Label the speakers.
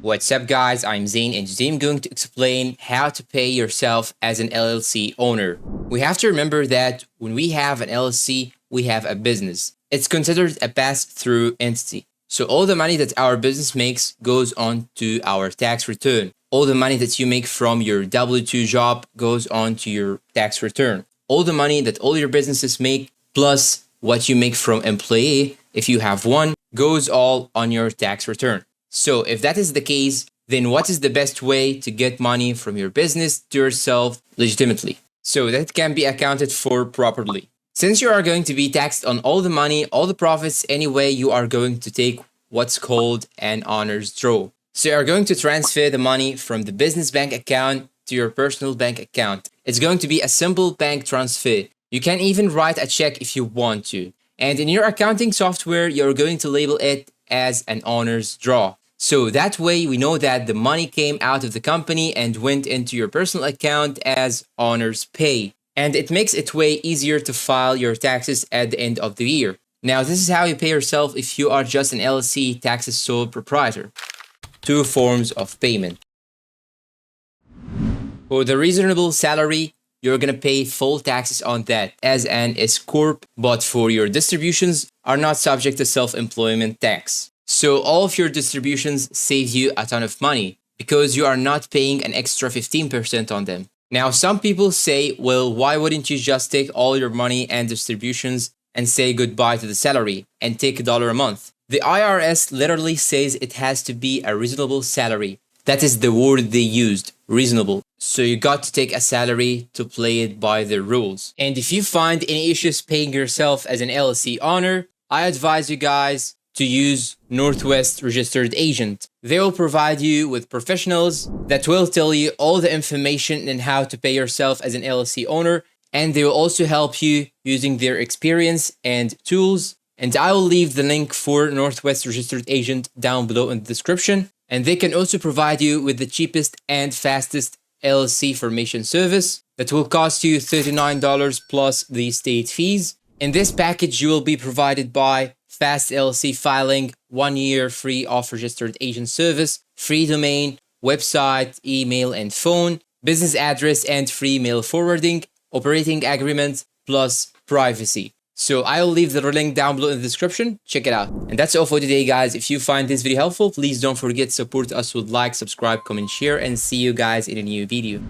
Speaker 1: What's up guys, I'm Zain and today I'm going to explain how to pay yourself as an LLC owner. We have to remember that when we have an LLC, we have a business. It's considered a pass-through entity. So all the money that our business makes goes on to our tax return. All the money that you make from your W-2 job goes on to your tax return. All the money that all your businesses make plus what you make from employee, if you have one, goes all on your tax return. So if that is the case, then what is the best way to get money from your business to yourself legitimately, so that can be accounted for properly? Since you are going to be taxed on all the money, all the profits anyway, you are going to take what's called an owner's draw. So you are going to transfer the money from the business bank account to your personal bank account. It's going to be a simple bank transfer. You can even write a check if you want to. And in your accounting software, you're going to label it as an owner's draw. So that way we know that the money came out of the company and went into your personal account as owner's pay. And it makes it way easier to file your taxes at the end of the year. Now, this is how you pay yourself if you are just an LLC taxes sole proprietor. Two forms of payment. For the reasonable salary, you're going to pay full taxes on that as an S Corp, but for your distributions are not subject to self-employment tax. So all of your distributions save you a ton of money because you are not paying an extra 15% on them. Now, some people say, well, why wouldn't you just take all your money and distributions and say goodbye to the salary and take $1 a month? The IRS literally says it has to be a reasonable salary. That is the word they used, reasonable. So you got to take a salary to play it by the rules. And if you find any issues paying yourself as an LLC owner, I advise you guys to use Northwest Registered Agent. They will provide you with professionals that will tell you all the information and how to pay yourself as an LLC owner, and they will also help you using their experience and tools. And I will leave the link for Northwest Registered Agent down below in the description. And they can also provide you with the cheapest and fastest LLC formation service that will cost you $39 plus the state fees. In this package, you will be provided by fast LLC filing, 1 year free of registered agent service, free domain, website, email and phone, business address and free mail forwarding, operating agreement, plus privacy. So I'll leave the link down below in the description. Check it out. And that's all for today, guys. If you find this video helpful, please don't forget to support us with like, subscribe, comment, share, and see you guys in a new video.